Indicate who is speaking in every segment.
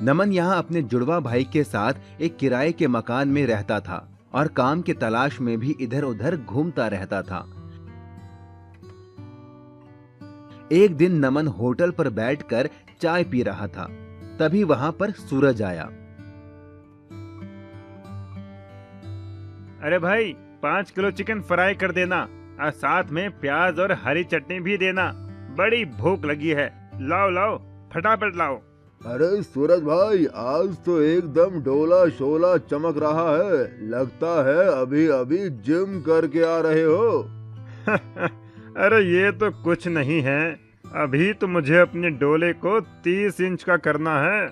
Speaker 1: नमन यहाँ अपने जुड़वा भाई के साथ एक किराए के मकान में रहता था और काम की तलाश में भी इधर उधर घूमता रहता था। एक दिन नमन होटल पर बैठकर चाय पी रहा था, तभी वहां पर सूरज आया।
Speaker 2: अरे भाई, 5 किलो चिकन फ्राई कर देना और साथ में प्याज और हरी चटनी भी देना। बड़ी भूख लगी है। लाओ लाओ, फटाफट लाओ।
Speaker 3: अरे सूरज भाई, आज तो एकदम डोला शोला चमक रहा है। लगता है अभी अभी जिम करके आ रहे हो।
Speaker 2: अरे ये तो कुछ नहीं है, अभी तो मुझे अपने डोले को 30 इंच का करना है।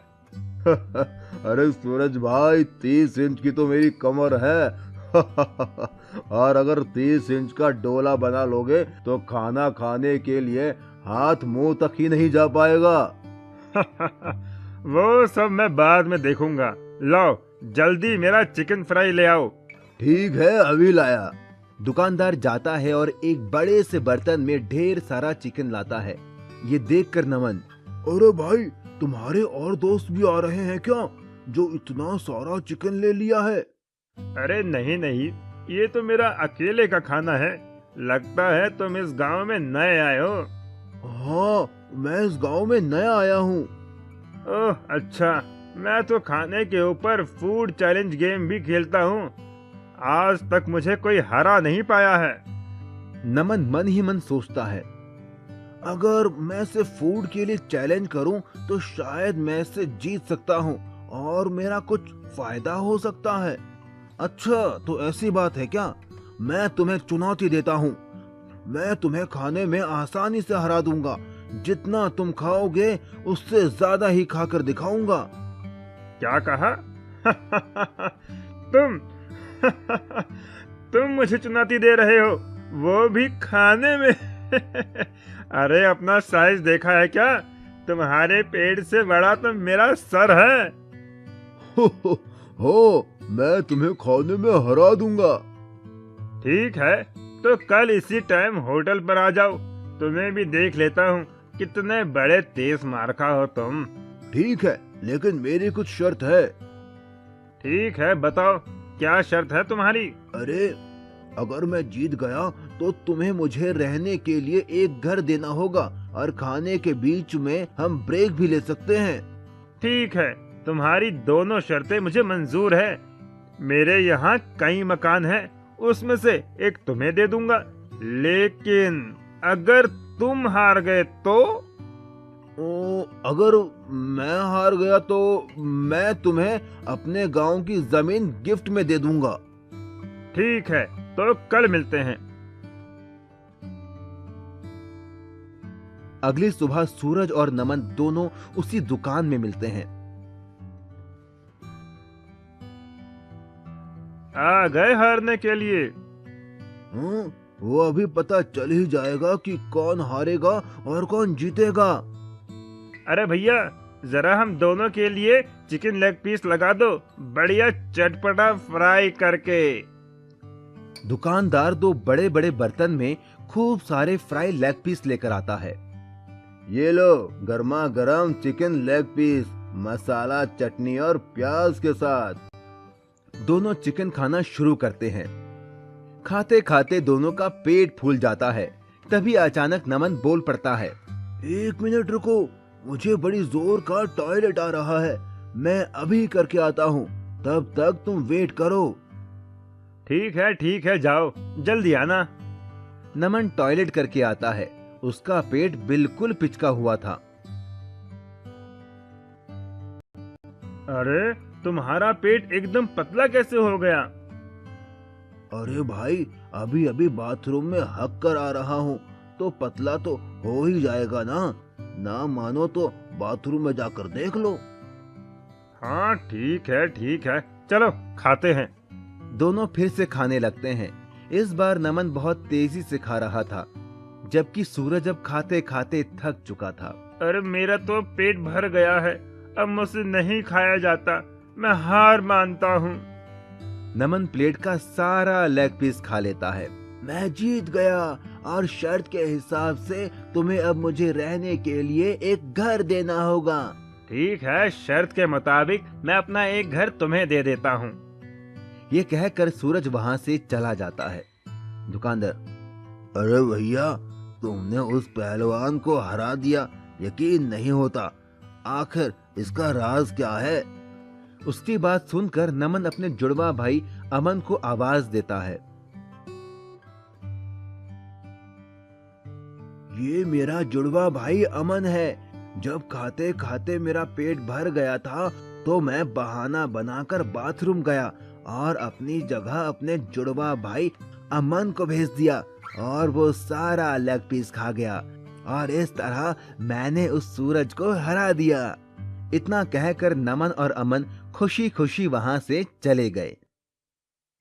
Speaker 3: अरे सूरज भाई, 30 इंच की तो मेरी कमर है। और अगर 30 इंच का डोला बना लोगे तो खाना खाने के लिए हाथ मुंह तक ही नहीं जा पाएगा।
Speaker 2: वो सब मैं बाद में देखूंगा। लाओ जल्दी मेरा चिकन फ्राई ले आओ।
Speaker 3: ठीक है, अभी लाया।
Speaker 1: दुकानदार जाता है और एक बड़े से बर्तन में ढेर सारा चिकन लाता है। ये देखकर नमन,
Speaker 3: अरे भाई, तुम्हारे और दोस्त भी आ रहे हैं क्या, जो इतना सारा चिकन ले लिया है?
Speaker 2: अरे नहीं नहीं, ये तो मेरा अकेले का खाना है। लगता है तुम इस गांव में नए आए हो।
Speaker 3: हाँ, मैं इस गांव में नया आया हूँ।
Speaker 2: ओह अच्छा, मैं तो खाने के ऊपर फूड चैलेंज गेम भी खेलता हूँ। आज तक मुझे कोई हरा नहीं पाया है।
Speaker 1: नमन मन ही मन सोचता है,
Speaker 3: अगर मैं इसे फूड के लिए चैलेंज करूं तो शायद मैं इसे जीत सकता हूं और मेरा कुछ फायदा हो सकता है। अच्छा, तो ऐसी बात है क्या? मैं तुम्हें चुनौती देता हूं। मैं तुम्हें खाने में आसानी से हरा दूंगा। जितना तुम खाओगे उससे ज्यादा ही खाकर दिखाऊंगा।
Speaker 2: क्या कहा? तुम तुम मुझे चुनौती दे रहे हो, वो भी खाने में? अरे अपना साइज देखा है क्या? तुम्हारे पेट से बड़ा तो मेरा सर है।
Speaker 3: हो, मैं तुम्हें खाने में हरा दूंगा।
Speaker 2: ठीक है, तो कल इसी टाइम होटल पर आ जाओ। तुम्हें भी देख लेता हूँ कितने बड़े तेज मारखा हो तुम।
Speaker 3: ठीक है, लेकिन मेरी कुछ शर्त है।
Speaker 2: ठीक है, बताओ क्या शर्त है तुम्हारी?
Speaker 3: अरे, अगर मैं जीत गया तो तुम्हें मुझे रहने के लिए एक घर देना होगा और खाने के बीच में हम ब्रेक भी ले सकते हैं।
Speaker 2: ठीक है, तुम्हारी दोनों शर्तें मुझे मंजूर है। मेरे यहाँ कई मकान हैं, उसमें से एक तुम्हें दे दूंगा। लेकिन अगर तुम हार गए तो?
Speaker 3: अगर मैं हार गया तो मैं तुम्हें अपने गांव की जमीन गिफ्ट में दे दूंगा।
Speaker 2: ठीक है, तो कल मिलते हैं।
Speaker 1: अगली सुबह सूरज और नमन दोनों उसी दुकान में मिलते हैं।
Speaker 2: आ गए हारने के लिए?
Speaker 3: वो अभी पता चल ही जाएगा कि कौन हारेगा और कौन जीतेगा।
Speaker 2: अरे भैया, जरा हम दोनों के लिए चिकन लेग पीस लगा दो, बढ़िया चटपटा फ्राई करके।
Speaker 1: दुकानदार दो बड़े बड़े बर्तन में खूब सारे फ्राई लेग पीस लेकर आता है।
Speaker 3: ये लो, गर्मा गर्म चिकन लेग पीस, मसाला, चटनी और प्याज के साथ।
Speaker 1: दोनों चिकन खाना शुरू करते हैं। खाते खाते दोनों का पेट फूल जाता है। तभी अचानक नमन बोल पड़ता है,
Speaker 3: 1 मिनट रुको, मुझे बड़ी जोर का टॉयलेट आ रहा है। मैं अभी करके आता हूँ, तब तक तुम वेट करो।
Speaker 2: ठीक है, जाओ, जल्दी आना।
Speaker 1: नमन टॉयलेट करके आता है। उसका पेट बिल्कुल पिचका हुआ था।
Speaker 2: अरे तुम्हारा पेट एकदम पतला कैसे हो गया?
Speaker 3: अरे भाई, अभी अभी बाथरूम में हक कर आ रहा हूँ, तो पतला तो हो ही जाएगा ना। ना मानो तो बाथरूम में जाकर देख लो।
Speaker 2: हाँ ठीक है, चलो खाते हैं।
Speaker 1: दोनों फिर से खाने लगते हैं। इस बार नमन बहुत तेजी से खा रहा था, जबकि सूरज अब खाते खाते थक चुका था।
Speaker 2: अरे मेरा तो पेट भर गया है, अब मुझसे नहीं खाया जाता, मैं हार मानता हूँ।
Speaker 1: नमन प्लेट का सारा लेग पीस खा लेता है।
Speaker 3: मैं जीत गया और शर्त के हिसाब से तुम्हें अब मुझे रहने के लिए एक घर देना होगा।
Speaker 2: ठीक है, शर्त के मुताबिक मैं अपना एक घर तुम्हें दे देता हूँ।
Speaker 1: ये कहकर सूरज वहां से चला जाता है। दुकानदार,
Speaker 3: अरे भैया, तुमने उस पहलवान को हरा दिया, यकीन नहीं होता। आखिर इसका राज क्या है?
Speaker 1: उसकी बात सुनकर नमन अपने जुड़वा भाई अमन को आवाज देता है।
Speaker 3: ये मेरा जुड़वा भाई अमन है। जब खाते खाते मेरा पेट भर गया था तो मैं बहाना बनाकर बाथरूम गया और अपनी जगह अपने जुड़वा भाई अमन को भेज दिया और वो सारा लेग पीस खा गया और इस तरह मैंने उस सूरज को हरा दिया।
Speaker 1: इतना कहकर नमन और अमन खुशी खुशी वहां से चले गए।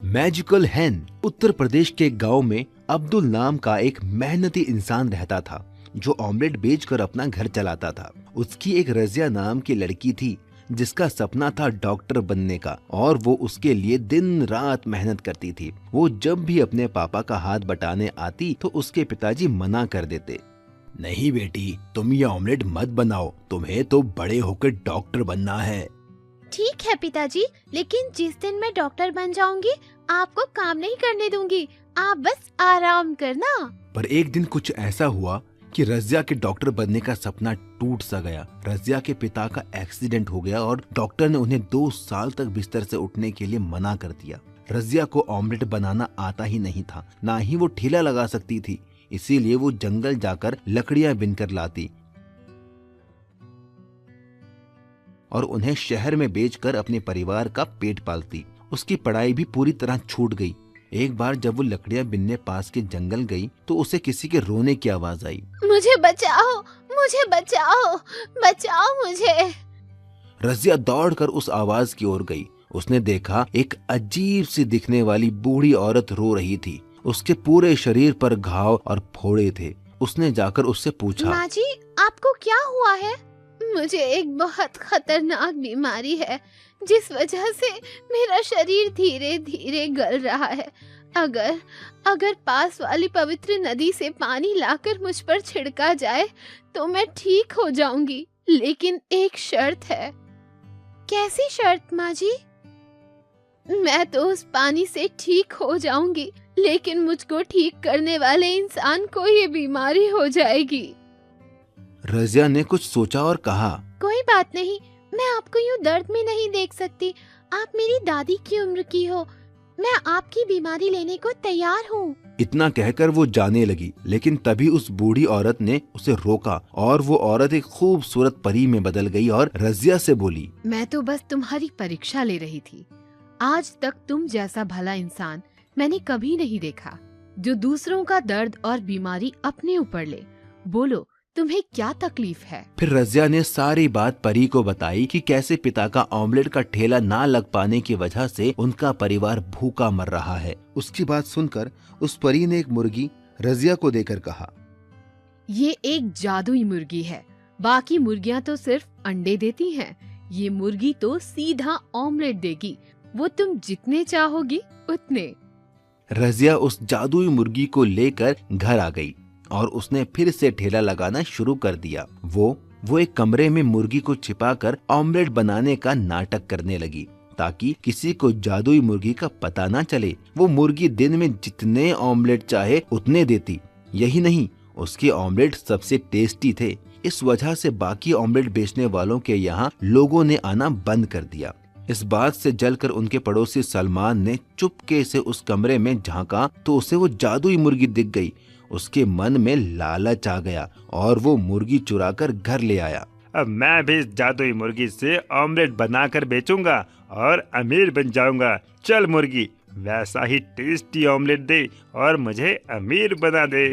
Speaker 1: मैजिकल हैन। उत्तर प्रदेश के गांव में अब्दुल नाम का एक मेहनती इंसान रहता था जो ऑमलेट बेचकर अपना घर चलाता था। उसकी एक रजिया नाम की लड़की थी जिसका सपना था डॉक्टर बनने का और वो उसके लिए दिन रात मेहनत करती थी। वो जब भी अपने पापा का हाथ बटाने आती तो उसके पिताजी मना कर देते।
Speaker 3: नहीं बेटी, तुम ये ऑमलेट मत बनाओ, तुम्हें तो बड़े होकर डॉक्टर बनना है।
Speaker 4: ठीक है पिताजी, लेकिन जिस दिन मैं डॉक्टर बन जाऊंगी आपको काम नहीं करने दूंगी, आप बस आराम करना।
Speaker 1: पर एक दिन कुछ ऐसा हुआ कि रजिया के डॉक्टर बनने का सपना टूट सा गया। रजिया के पिता का एक्सीडेंट हो गया और डॉक्टर ने उन्हें 2 साल तक बिस्तर से उठने के लिए मना कर दिया। रजिया को ऑमलेट बनाना आता ही नहीं था, ना ही वो ठेला लगा सकती थी, इसीलिए वो जंगल जाकर लकड़ियां बिनकर लाती और उन्हें शहर में बेचकर अपने परिवार का पेट पालती। उसकी पढ़ाई भी पूरी तरह छूट गई। एक बार जब वो लकड़ियां बिनने पास के जंगल गई तो उसे किसी के रोने की आवाज आई।
Speaker 4: मुझे बचाओ, मुझे बचाओ, बचाओ मुझे।
Speaker 1: रजिया दौड़कर उस आवाज की ओर गई। उसने देखा एक अजीब सी दिखने वाली बूढ़ी औरत रो रही थी। उसके पूरे शरीर पर घाव और फोड़े थे। उसने जाकर उससे पूछा,
Speaker 4: माँ जी, आपको क्या हुआ है? मुझे एक बहुत खतरनाक बीमारी है जिस वजह से मेरा शरीर धीरे धीरे गल रहा है। अगर पास वाली पवित्र नदी से पानी लाकर मुझ पर छिड़का जाए तो मैं ठीक हो जाऊंगी, लेकिन एक शर्त है। कैसी शर्त माँ जी? मैं तो उस पानी से ठीक हो जाऊंगी, लेकिन मुझको ठीक करने वाले इंसान को ये बीमारी हो जाएगी।
Speaker 1: रजिया ने कुछ सोचा और कहा,
Speaker 4: कोई बात नहीं, मैं आपको यूँ दर्द में नहीं देख सकती। आप मेरी दादी की उम्र की हो, मैं आपकी बीमारी लेने को तैयार हूँ।
Speaker 1: इतना कहकर वो जाने लगी, लेकिन तभी उस बूढ़ी औरत ने उसे रोका और वो औरत एक खूबसूरत परी में बदल गई और रजिया से बोली,
Speaker 5: मैं तो बस तुम्हारी परीक्षा ले रही थी। आज तक तुम जैसा भला इंसान मैंने कभी नहीं देखा जो दूसरों का दर्द और बीमारी अपने ऊपर ले। बोलो, तुम्हें क्या तकलीफ है?
Speaker 1: फिर रजिया ने सारी बात परी को बताई कि कैसे पिता का ऑमलेट का ठेला ना लग पाने की वजह से उनका परिवार भूखा मर रहा है। उसकी बात सुनकर उस परी ने एक मुर्गी रजिया को देकर कहा,
Speaker 5: ये एक जादुई मुर्गी है, बाकी मुर्गियाँ तो सिर्फ अंडे देती हैं, ये मुर्गी तो सीधा ऑमलेट देगी, वो तुम जितने चाहोगी उतने।
Speaker 1: रजिया उस जादुई मुर्गी को लेकर घर आ गई और उसने फिर से ठेला लगाना शुरू कर दिया। वो एक कमरे में मुर्गी को छिपाकर ऑमलेट बनाने का नाटक करने लगी ताकि किसी को जादुई मुर्गी का पता ना चले। वो मुर्गी दिन में जितने ऑमलेट चाहे उतने देती। यही नहीं, उसके ऑमलेट सबसे टेस्टी थे। इस वजह से बाकी ऑमलेट बेचने वालों के यहाँ लोगों ने आना बंद कर दिया। इस बात से जलकर उनके पड़ोसी सलमान ने चुपके से उस कमरे में झांका तो उसे वो जादुई मुर्गी दिख गई। उसके मन में लालच आ गया और वो मुर्गी चुराकर घर ले आया।
Speaker 2: अब मैं भी इस जादुई मुर्गी से ऑमलेट बनाकर बेचूंगा और अमीर बन जाऊंगा। चल मुर्गी, वैसा ही टेस्टी ऑमलेट दे और मुझे अमीर बना दे।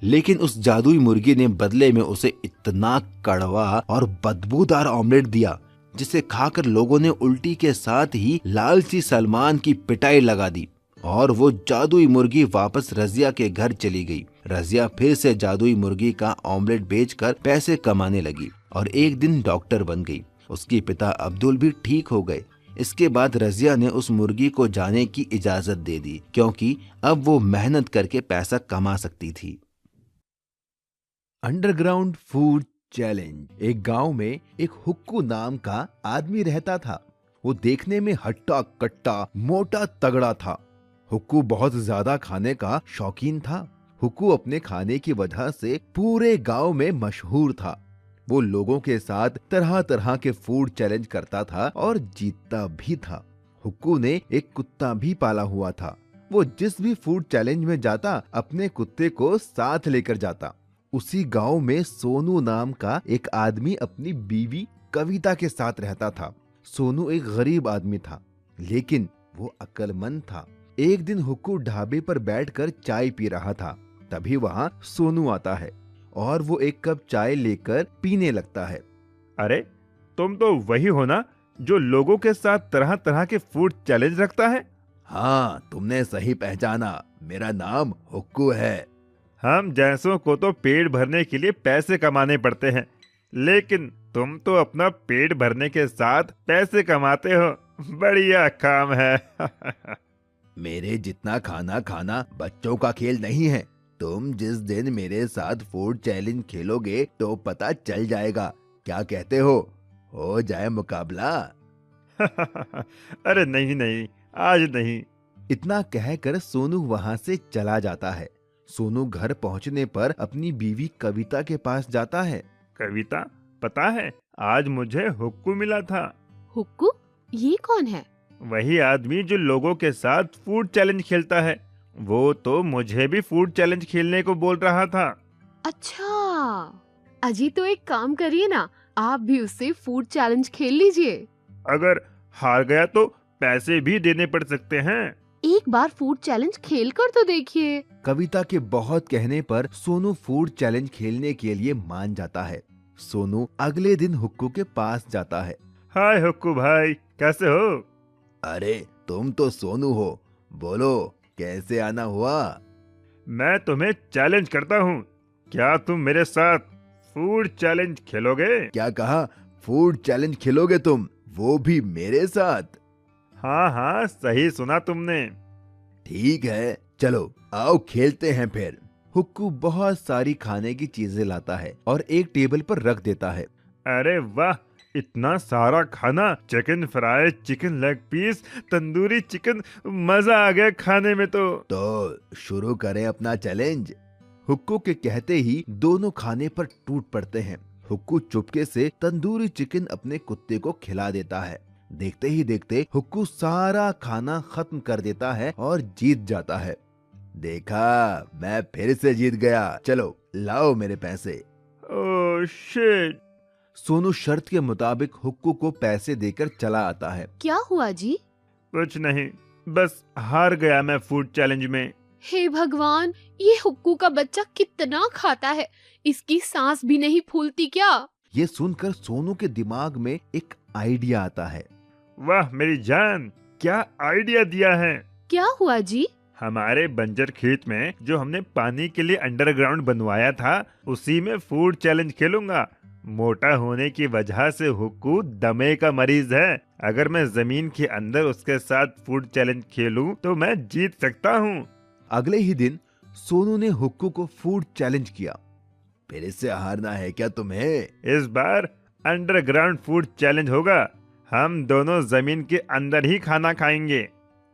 Speaker 1: लेकिन उस जादुई मुर्गी ने बदले में उसे इतना कड़वा और बदबूदार ऑमलेट दिया जिसे खाकर लोगों ने उल्टी के साथ ही लालची सलमान की पिटाई लगा दी और वो जादुई मुर्गी वापस रजिया के घर चली गई। रजिया फिर से जादुई मुर्गी का ऑमलेट बेचकर पैसे कमाने लगी और एक दिन डॉक्टर बन गई। उसके पिता अब्दुल भी ठीक हो गए। इसके बाद रजिया ने उस मुर्गी को जाने की इजाजत दे दी क्योंकि अब वो मेहनत करके पैसा कमा सकती थी। Underground food challenge. एक गांव में एक हुक्कू नाम का आदमी रहता था। वो देखने में हट्टा कट्टा मोटा तगड़ा था। हुक्कू बहुत ज्यादा खाने का शौकीन था। हुक्कू अपने खाने की वजह से पूरे गांव में मशहूर था। वो लोगों के साथ तरह तरह के फूड चैलेंज करता था और जीतता भी था। हुक्कू ने एक कुत्ता भी पाला हुआ था। वो जिस भी फूड चैलेंज में जाता अपने कुत्ते को साथ लेकर जाता। उसी गांव में सोनू नाम का एक आदमी अपनी बीवी कविता के साथ रहता था। सोनू एक गरीब आदमी था, लेकिन वो अक्लमंद था। एक दिन हुक्कू ढाबे पर बैठकर चाय पी रहा था। तभी वहाँ सोनू आता है और वो एक कप चाय लेकर पीने लगता है।
Speaker 2: अरे, तुम तो वही हो ना जो लोगों के साथ तरह तरह के फूड चैलेंज रखता है?
Speaker 1: हाँ, तुमने सही पहचाना। मेरा नाम हुक्कू है।
Speaker 2: हम जैसों को तो पेट भरने के लिए पैसे कमाने पड़ते हैं, लेकिन तुम तो अपना पेट भरने के साथ पैसे कमाते हो। बढ़िया काम है।
Speaker 1: मेरे जितना खाना खाना बच्चों का खेल नहीं है। तुम जिस दिन मेरे साथ फूड चैलेंज खेलोगे तो पता चल जाएगा। क्या कहते हो जाए मुकाबला?
Speaker 2: अरे नहीं नहीं, आज नहीं।
Speaker 1: इतना कहकर सोनू वहाँ से चला जाता है। सोनू घर पहुँचने पर अपनी बीवी कविता के पास जाता है।
Speaker 2: कविता, पता है आज मुझे हुक्कू मिला था।
Speaker 5: हुक्कू? ये कौन है?
Speaker 2: वही आदमी जो लोगों के साथ फूड चैलेंज खेलता है। वो तो मुझे भी फूड चैलेंज खेलने को बोल रहा था।
Speaker 5: अच्छा, अजी तो एक काम करिए ना, आप भी उससे फूड चैलेंज खेल लीजिए।
Speaker 2: अगर हार गया तो पैसे भी देने पड़ सकते हैं।
Speaker 5: एक बार फूड चैलेंज खेल कर तो देखिए।
Speaker 1: कविता के बहुत कहने पर सोनू फूड चैलेंज खेलने के लिए मान जाता है। सोनू अगले दिन हुक्कू के पास जाता है।
Speaker 2: हाय हुक्कू भाई, कैसे हो?
Speaker 1: अरे, तुम तो सोनू हो। बोलो, कैसे आना हुआ?
Speaker 2: मैं तुम्हें चैलेंज करता हूँ। क्या तुम मेरे साथ फूड चैलेंज खेलोगे?
Speaker 1: क्या कहा? फूड चैलेंज खेलोगे तुम, वो भी मेरे साथ?
Speaker 2: हाँ हाँ, सही सुना तुमने।
Speaker 1: ठीक है, चलो आओ खेलते हैं फिर। हुक्कू बहुत सारी खाने की चीजें लाता है और एक टेबल पर रख देता है।
Speaker 2: अरे वाह, इतना सारा खाना! Chicken fry, chicken leg piece, tandoori chicken, मजा आ गया खाने में
Speaker 1: तो शुरू करें अपना चैलेंज। हुक्कू के कहते ही दोनों खाने पर टूट पड़ते हैं। हुक्कू चुपके से तंदूरी चिकन अपने कुत्ते को खिला देता है। देखते ही देखते हुक्कू सारा खाना खत्म कर देता है और जीत जाता है। देखा, मैं फिर से जीत गया। चलो लाओ मेरे पैसे।
Speaker 2: Oh shit!
Speaker 1: सोनू शर्त के मुताबिक हुक्कू को पैसे देकर चला आता है।
Speaker 5: क्या हुआ जी?
Speaker 2: कुछ नहीं, बस हार गया मैं फूड चैलेंज में।
Speaker 5: हे भगवान, ये हुक्कू का बच्चा कितना खाता है, इसकी सांस भी नहीं फूलती क्या?
Speaker 1: ये सुनकर सोनू के दिमाग में एक आइडिया आता है।
Speaker 2: वाह मेरी जान, क्या आइडिया दिया है!
Speaker 5: क्या हुआ जी?
Speaker 2: हमारे बंजर खेत में जो हमने पानी के लिए अंडरग्राउंड बनवाया था, उसी में फूड चैलेंज खेलूंगा। मोटा होने की वजह से हुक्कू दमे का मरीज है। अगर मैं जमीन के अंदर उसके साथ फूड चैलेंज खेलूं तो मैं जीत सकता हूँ।
Speaker 1: अगले ही दिन सोनू ने हुक्कू को फूड चैलेंज किया। फिर इससे हारना है क्या तुम्हें?
Speaker 2: इस बार अंडरग्राउंड फूड चैलेंज होगा। हम दोनों जमीन के अंदर ही खाना खाएंगे।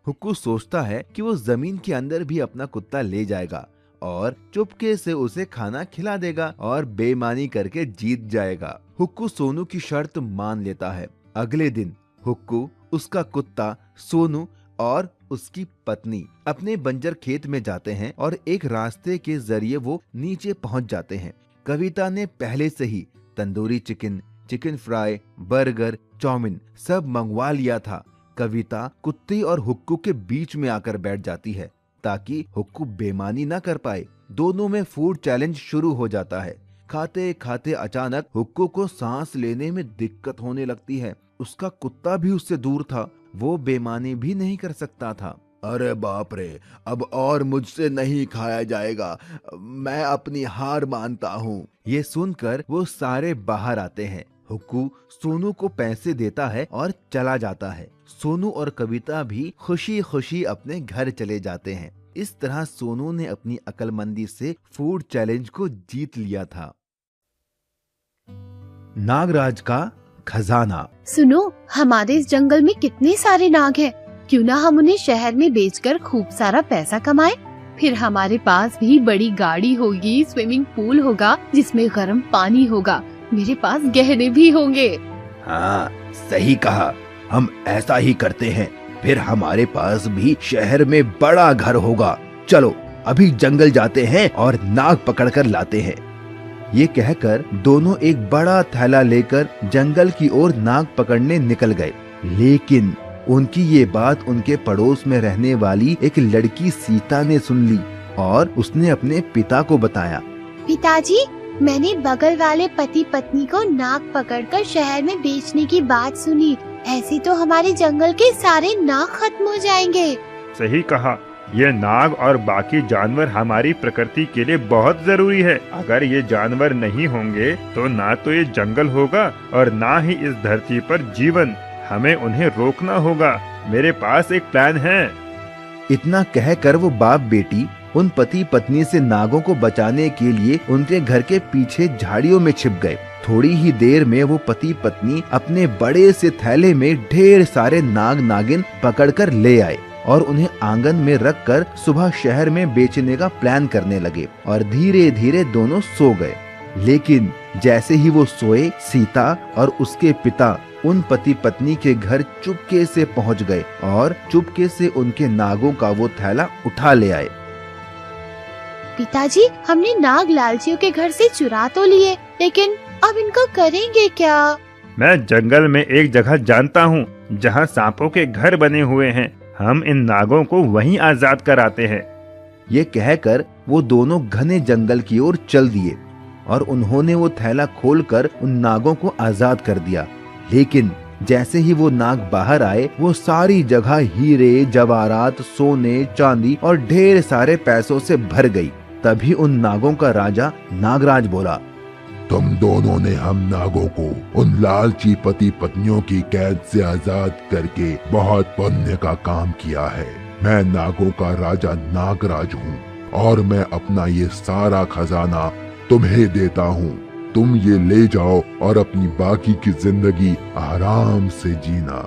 Speaker 1: हुक्कू सोचता है कि वो जमीन के अंदर भी अपना कुत्ता ले जाएगा और चुपके से उसे खाना खिला देगा और बेईमानी करके जीत जाएगा। हुक्कू सोनू की शर्त मान लेता है। अगले दिन हुक्कू, उसका कुत्ता, सोनू और उसकी पत्नी अपने बंजर खेत में जाते हैं और एक रास्ते के जरिए वो नीचे पहुंच जाते हैं। कविता ने पहले से ही tandoori chicken, chicken fry, burger, chow mein सब मंगवा लिया था। कविता कुत्ते और हुक्कू के बीच में आकर बैठ जाती है ताकि हुक्कू बेईमानी न कर पाए। दोनों में फूड चैलेंज शुरू हो जाता है। खाते खाते अचानक हुक्कू को सांस लेने में दिक्कत होने लगती है। उसका कुत्ता भी उससे दूर था, वो बेईमानी भी नहीं कर सकता था। अरे बाप रे, अब और मुझसे नहीं खाया जाएगा, मैं अपनी हार मानता हूँ। ये सुनकर वो सारे बाहर आते हैं। हुक्कू सोनू को पैसे देता है और चला जाता है। सोनू और कविता भी खुशी खुशी अपने घर चले जाते हैं। इस तरह सोनू ने अपनी अक्लमंदी से फूड चैलेंज को जीत लिया था। नागराज का खजाना।
Speaker 5: सुनो, हमारे इस जंगल में कितने सारे नाग हैं। क्यों ना हम उन्हें शहर में बेचकर खूब सारा पैसा कमाएं? फिर हमारे पास भी बड़ी गाड़ी होगी, स्विमिंग पूल होगा जिसमें गर्म पानी होगा, मेरे पास गहने भी होंगे।
Speaker 3: हाँ, सही कहा, हम ऐसा ही करते हैं। फिर हमारे पास भी शहर में बड़ा घर होगा। चलो अभी जंगल जाते हैं और नाग पकड़कर लाते हैं।
Speaker 1: ये कहकर दोनों एक बड़ा थैला लेकर जंगल की ओर नाग पकड़ने निकल गए। लेकिन उनकी ये बात उनके पड़ोस में रहने वाली एक लड़की सीता ने सुन ली और उसने अपने पिता को बताया।
Speaker 4: पिताजी, मैंने बगल वाले पति पत्नी को नाग पकड़कर शहर में बेचने की बात सुनी। ऐसे तो हमारे जंगल के सारे नाग खत्म हो जाएंगे।
Speaker 2: सही कहा, ये नाग और बाकी जानवर हमारी प्रकृति के लिए बहुत जरूरी है। अगर ये जानवर नहीं होंगे तो ना तो ये जंगल होगा और ना ही इस धरती पर जीवन। हमें उन्हें रोकना होगा। मेरे पास एक प्लान है।
Speaker 1: इतना कहकर वो बाप बेटी उन पति पत्नी से नागों को बचाने के लिए उनके घर के पीछे झाड़ियों में छिप गए। थोड़ी ही देर में वो पति पत्नी अपने बड़े से थैले में ढेर सारे नाग नागिन पकड़कर ले आए और उन्हें आंगन में रखकर सुबह शहर में बेचने का प्लान करने लगे और धीरे धीरे दोनों सो गए। लेकिन जैसे ही वो सोए, सीता और उसके पिता उन पति पत्नी के घर चुपके से पहुंच गए और चुपके से उनके नागों का वो थैला उठा ले आए।
Speaker 4: पिताजी, हमने नाग लालचियों के घर से चुरा तो लिए, लेकिन अब इनको करेंगे क्या?
Speaker 2: मैं जंगल में एक जगह जानता हूँ जहाँ सांपों के घर बने हुए हैं। हम इन नागों को वहीं आजाद कराते हैं।
Speaker 1: ये कहकर वो दोनों घने जंगल की ओर चल दिए और उन्होंने वो थैला खोलकर उन नागों को आजाद कर दिया। लेकिन जैसे ही वो नाग बाहर आए, वो सारी जगह हीरे जवाहरात, सोने, चांदी और ढेर सारे पैसों से भर गई। तभी उन नागों का राजा नागराज बोला,
Speaker 6: तुम दोनों ने हम नागों को उन लालची पति पत्नियों की कैद से आजाद करके बहुत पुण्य का काम किया है। मैं नागों का राजा नागराज हूँ और मैं अपना ये सारा खजाना तुम्हें देता हूँ। तुम ये ले जाओ और अपनी बाकी की जिंदगी आराम से जीना।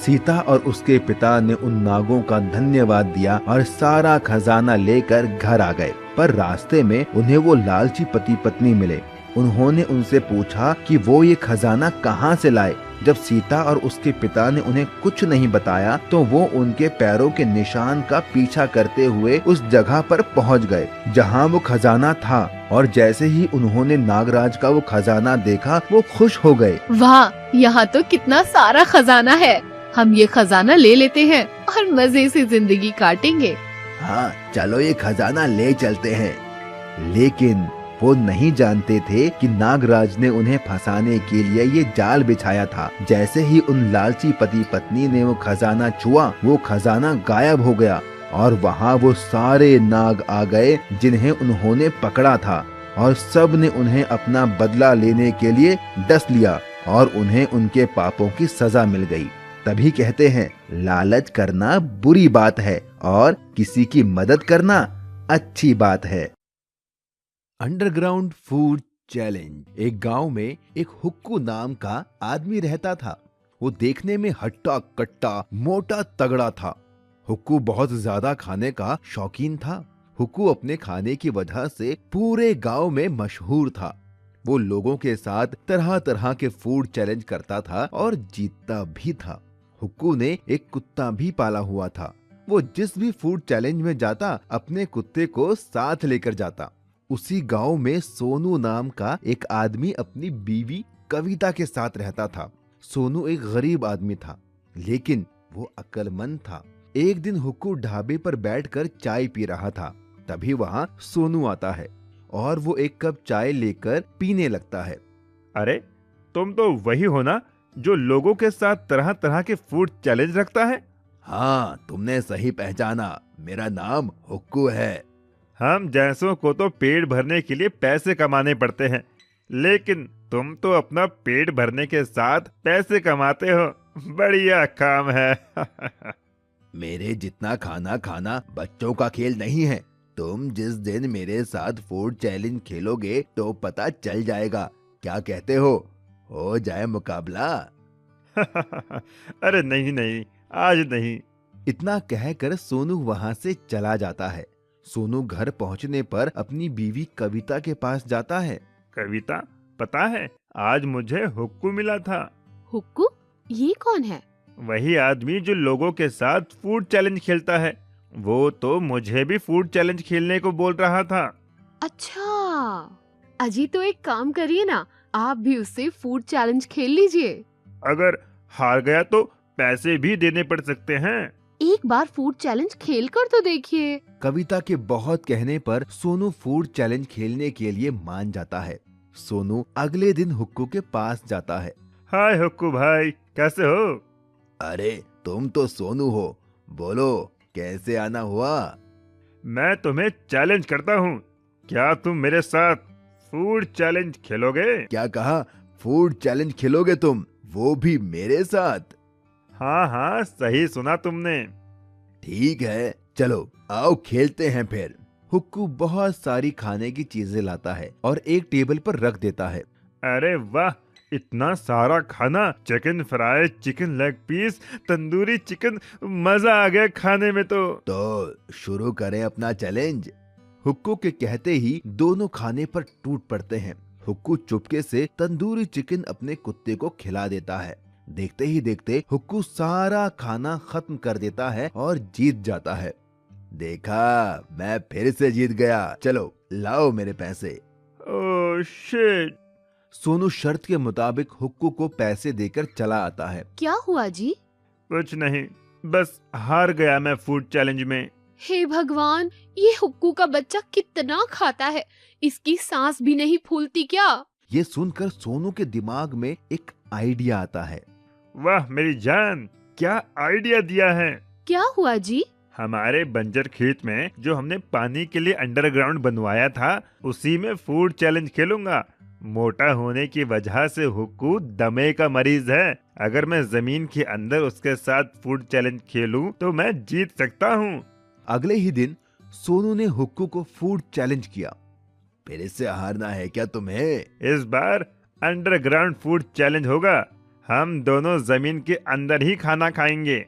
Speaker 1: सीता और उसके पिता ने उन नागों का धन्यवाद दिया और सारा खजाना लेकर घर आ गए। पर रास्ते में उन्हें वो लालची पति पत्नी मिले। उन्होंने उनसे पूछा कि वो ये खजाना कहाँ से लाए। जब सीता और उसके पिता ने उन्हें कुछ नहीं बताया तो वो उनके पैरों के निशान का पीछा करते हुए उस जगह पर पहुंच गए जहां वो खजाना था। और जैसे ही उन्होंने नागराज का वो खजाना देखा, वो खुश हो गए।
Speaker 5: वाह, यहाँ तो कितना सारा खजाना है। हम ये खजाना ले लेते हैं और मजे से जिंदगी काटेंगे।
Speaker 1: हाँ, चलो ये खजाना ले चलते हैं। लेकिन वो नहीं जानते थे कि नागराज ने उन्हें फंसाने के लिए ये जाल बिछाया था। जैसे ही उन लालची पति पत्नी ने वो खजाना छुआ, वो खजाना गायब हो गया और वहाँ वो सारे नाग आ गए जिन्हें उन्होंने पकड़ा था और सब ने उन्हें अपना बदला लेने के लिए डस लिया और उन्हें उनके पापों की सजा मिल गई। तभी कहते हैं, लालच करना बुरी बात है और किसी की मदद करना अच्छी बात है। Underground food challenge. एक गांव में एक हुक्कू नाम का आदमी रहता था। वो देखने में हट्टा कट्टा मोटा तगड़ा था। हुक्कू बहुत ज्यादा खाने का शौकीन था। हुक्कू अपने खाने की वजह से पूरे गांव में मशहूर था। वो लोगों के साथ तरह तरह के फूड चैलेंज करता था और जीतता भी था। हुक्कू ने एक कुत्ता भी पाला हुआ था। वो जिस भी फूड चैलेंज में जाता, अपने कुत्ते को साथ लेकर जाता। उसी गांव में सोनू नाम का एक आदमी अपनी बीवी कविता के साथ रहता था। सोनू एक गरीब आदमी था, लेकिन वो अक्लमंद था। एक दिन हुक्कू ढाबे पर बैठकर चाय पी रहा था। तभी वहाँ सोनू आता है और वो एक कप चाय लेकर पीने लगता है।
Speaker 2: अरे, तुम तो वही हो ना जो लोगों के साथ तरह तरह के फूड चैलेंज रखता है?
Speaker 1: हाँ, तुमने सही पहचाना। मेरा नाम हुक्कू है।
Speaker 2: हम जैसों को तो पेट भरने के लिए पैसे कमाने पड़ते हैं, लेकिन तुम तो अपना पेट भरने के साथ पैसे कमाते हो। बढ़िया काम है।
Speaker 1: मेरे जितना खाना खाना बच्चों का खेल नहीं है। तुम जिस दिन मेरे साथ फूड चैलेंज खेलोगे तो पता चल जाएगा। क्या कहते हो? हो जाए मुकाबला।
Speaker 2: अरे नहीं नहीं, आज नहीं।
Speaker 1: इतना कहकर सोनू वहाँ से चला जाता है। सोनू घर पहुँचने पर अपनी बीवी कविता के पास जाता है।
Speaker 2: कविता, पता है आज मुझे हुक्कू मिला था।
Speaker 5: हुक्कू? ये कौन है?
Speaker 2: वही आदमी जो लोगों के साथ फूड चैलेंज खेलता है। वो तो मुझे भी फूड चैलेंज खेलने को बोल रहा था।
Speaker 5: अच्छा, अजी तो एक काम करिए ना, आप भी उससे फूड चैलेंज खेल लीजिए।
Speaker 2: अगर हार गया तो पैसे भी देने पड़ सकते हैं।
Speaker 5: एक बार फूड चैलेंज खेल कर तो देखिए।
Speaker 1: कविता के बहुत कहने पर सोनू फूड चैलेंज खेलने के लिए मान जाता है। सोनू अगले दिन हुक्कू के पास जाता है।
Speaker 2: हाय हुक्कू भाई, कैसे हो?
Speaker 1: अरे तुम तो सोनू हो, बोलो कैसे आना हुआ?
Speaker 2: मैं तुम्हें चैलेंज करता हूँ, क्या तुम मेरे साथ फूड चैलेंज खेलोगे?
Speaker 1: क्या कहा? फूड चैलेंज खेलोगे तुम, वो भी मेरे साथ?
Speaker 2: हाँ हाँ, सही सुना तुमने।
Speaker 1: ठीक है, चलो आओ खेलते हैं फिर। हुक्कू बहुत सारी खाने की चीजें लाता है और एक टेबल पर रख देता है।
Speaker 2: अरे वाह, इतना सारा खाना! Chicken fry, chicken leg piece, tandoori chicken, मजा आ गया खाने में तो
Speaker 1: शुरू करें अपना चैलेंज। हुक्कू के कहते ही दोनों खाने पर टूट पड़ते हैं। हुक्कू चुपके से तंदूरी चिकन अपने कुत्ते को खिला देता है। देखते ही देखते हुक्कू सारा खाना खत्म कर देता है और जीत जाता है। देखा, मैं फिर से जीत गया। चलो लाओ मेरे पैसे।
Speaker 2: Oh shit!
Speaker 1: सोनू शर्त के मुताबिक हुक्कू को पैसे देकर चला आता है।
Speaker 5: क्या हुआ जी?
Speaker 2: कुछ नहीं, बस हार गया मैं फूड चैलेंज में।
Speaker 5: हे भगवान, ये हुक्कू का बच्चा कितना खाता है, इसकी सांस भी नहीं फूलती क्या?
Speaker 1: ये सुनकर सोनू के दिमाग में एक आइडिया आता है।
Speaker 2: वाह मेरी जान, क्या आइडिया दिया है!
Speaker 5: क्या हुआ जी?
Speaker 2: हमारे बंजर खेत में जो हमने पानी के लिए अंडरग्राउंड बनवाया था, उसी में फूड चैलेंज खेलूंगा। मोटा होने की वजह से हुक्कू दमे का मरीज है। अगर मैं जमीन के अंदर उसके साथ फूड चैलेंज खेलूं तो मैं जीत सकता हूँ।
Speaker 1: अगले ही दिन सोनू ने हुक्कू को फूड चैलेंज किया। फिर से हारना है क्या तुम्हें?
Speaker 2: इस बार अंडरग्राउंड फूड चैलेंज होगा। हम दोनों जमीन के अंदर ही खाना खाएंगे।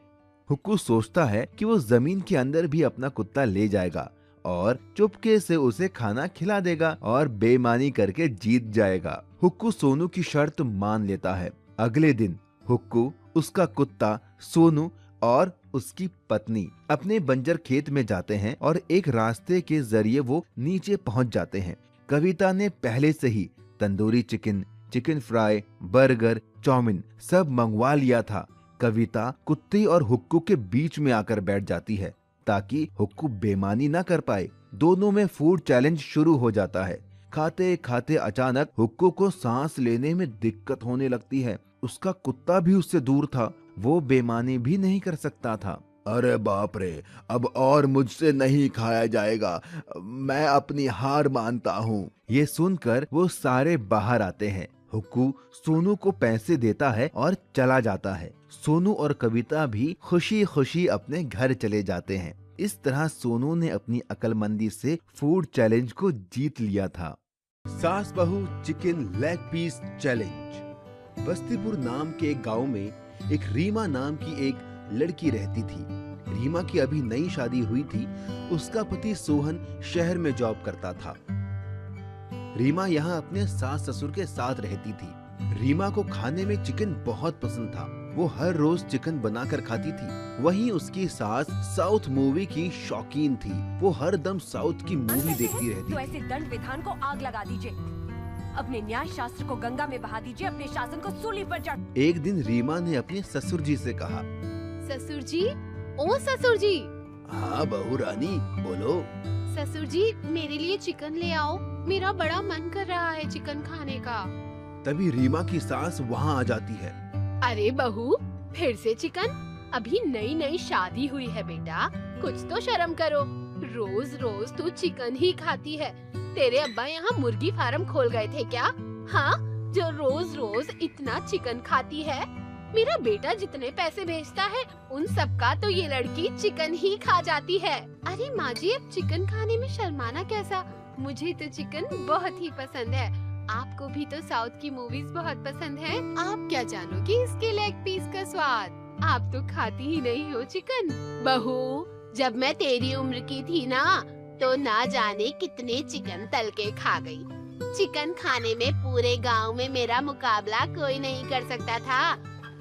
Speaker 1: हुक्कू सोचता है कि वो जमीन के अंदर भी अपना कुत्ता ले जाएगा और चुपके से उसे खाना खिला देगा और बेईमानी करके जीत जाएगा। हुक्कू सोनू की शर्त मान लेता है। अगले दिन हुक्कू, उसका कुत्ता, सोनू और उसकी पत्नी अपने बंजर खेत में जाते हैं और एक रास्ते के जरिए वो नीचे पहुंच जाते हैं। कविता ने पहले से ही tandoori chicken, chicken fry, burger, chow mein सब मंगवा लिया था। कविता कुत्ते और हुक्कू के बीच में आकर बैठ जाती है ताकि हुक्कू बेईमानी ना कर पाए। दोनों में फूड चैलेंज शुरू हो जाता है। खाते खाते अचानक हुक्कू को सांस लेने में दिक्कत होने लगती है। उसका कुत्ता भी उससे दूर था, वो बेईमानी भी नहीं कर सकता था। अरे बाप रे, अब और मुझसे नहीं खाया जाएगा, मैं अपनी हार मानता हूँ। ये सुनकर वो सारे बाहर आते हैं। हुक्कू सोनू को पैसे देता है और चला जाता है। सोनू और कविता भी खुशी खुशी अपने घर चले जाते हैं। इस तरह सोनू ने अपनी अक्लमंदी से फूड चैलेंज को जीत लिया था। सास बहू chicken leg piece challenge. Bastipur नाम के एक गांव में एक रीमा नाम की एक लड़की रहती थी। रीमा की अभी नई शादी हुई थी। उसका पति सोहन शहर में जॉब करता था। रीमा यहाँ अपने सास ससुर के साथ रहती थी। रीमा को खाने में चिकन बहुत पसंद था। वो हर रोज चिकन बनाकर खाती थी। वहीं उसकी सास साउथ मूवी की शौकीन थी। वो हर दम साउथ की मूवी देखती रहती
Speaker 7: तो
Speaker 1: थी।
Speaker 7: ऐसे दंड विधान को आग लगा दीजिए, अपने न्याय शास्त्र को गंगा में बहा दीजिए, अपने शासन को सूली पर चढ़।
Speaker 1: एक दिन रीमा ने अपने ससुर जी से कहा,
Speaker 4: ससुर जी, ओ ससुर जी।
Speaker 1: हाँ बहू रानी, बोलो।
Speaker 4: ससुर जी, मेरे लिए चिकन ले आओ, मेरा बड़ा मन कर रहा है चिकन खाने का।
Speaker 1: तभी रीमा की सास वहाँ आ जाती है।
Speaker 4: अरे बहू, फिर से चिकन? अभी नई नई शादी हुई है बेटा, कुछ तो शर्म करो। रोज रोज तू चिकन ही खाती है। तेरे अब्बा यहाँ मुर्गी फार्म खोल गए थे क्या? हाँ, जो रोज रोज इतना चिकन खाती है। मेरा बेटा जितने पैसे भेजता है उन सब का तो ये लड़की चिकन ही खा जाती है। अरे माँ जी, अब चिकन खाने में शर्माना कैसा? मुझे तो चिकन बहुत ही पसंद है।
Speaker 5: आपको भी तो साउथ की मूवीज बहुत पसंद है। आप क्या जानोगी इसके लेग पीस का स्वाद? आप तो खाती ही नहीं हो चिकन।
Speaker 4: बहू, जब मैं तेरी उम्र की थी ना, तो ना जाने कितने चिकन तल के खा गई। चिकन खाने में पूरे गांव में मेरा मुकाबला कोई नहीं कर सकता था।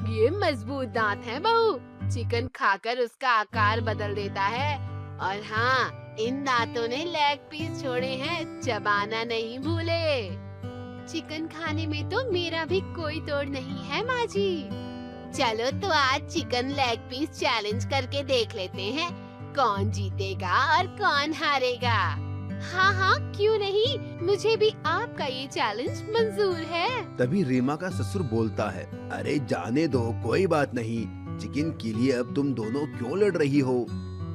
Speaker 5: ये मजबूत दांत हैं बहू, चिकन खाकर उसका आकार बदल देता है।
Speaker 4: और हाँ, इन दांतों ने लेग पीस छोड़े हैं, चबाना नहीं भूले। चिकन खाने में तो मेरा भी कोई तोड़ नहीं है माँ जी। चलो तो आज चिकन लेग पीस चैलेंज करके देख लेते हैं, कौन जीतेगा और कौन हारेगा।
Speaker 5: हाँ हाँ, क्यों नहीं, मुझे भी आपका ये चैलेंज मंजूर है।
Speaker 3: तभी रीमा का ससुर बोलता है, अरे जाने दो, कोई बात नहीं। चिकन के लिए अब तुम दोनों क्यों लड़ रही हो?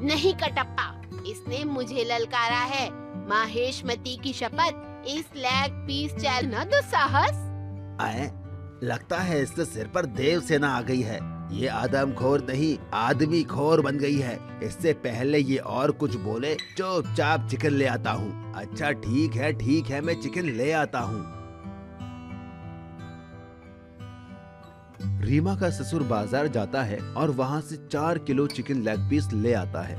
Speaker 4: नहीं कटप्पा, इसने मुझे ललकारा है। माहेशमती की शपथ, इस लेग पीस चैलेंज
Speaker 5: न तो साहस।
Speaker 3: आए, लगता है इससे सिर पर देव सेना आ गई है। ये आदमखोर नहीं, आदमी खोर बन गई है। इससे पहले ये और कुछ बोले, चुपचाप चिकन ले आता हूँ। अच्छा ठीक है, मैं चिकन ले आता हूँ। रीमा का ससुर बाजार जाता है और वहाँ से 4 किलो चिकन लेग पीस ले आता है।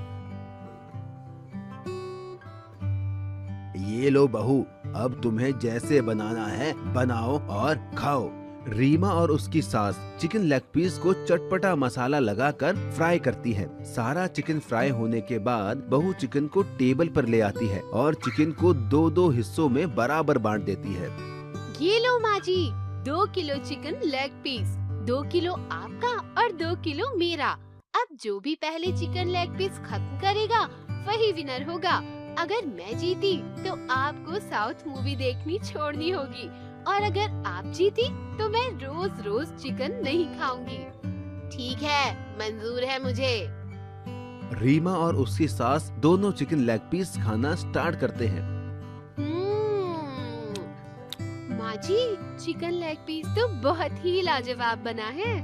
Speaker 3: ये लो बहू, अब तुम्हें जैसे बनाना है बनाओ और खाओ। रीमा और उसकी सास चिकन लेग पीस को चटपटा मसाला लगाकर फ्राई करती है। सारा चिकन फ्राई होने के बाद बहू चिकन को टेबल पर ले आती है और चिकन को 2-2 हिस्सों में बराबर बांट देती है।
Speaker 5: ये लो माँ जी, 2 kilo chicken leg piece, 2 kilo आपका और 2 किलो मेरा। अब जो भी पहले चिकन लेग पीस खत्म करेगा वही विनर होगा। अगर मैं जीती तो आपको साउथ मूवी देखनी छोड़नी होगी, और अगर आप जीती तो मैं रोज रोज चिकन नहीं खाऊंगी।
Speaker 4: ठीक है, मंजूर है मुझे।
Speaker 3: रीमा और उसकी सास दोनों चिकन लेग पीस खाना स्टार्ट करते हैं।
Speaker 5: माँ जी, चिकन लेग पीस तो बहुत ही लाजवाब बना है।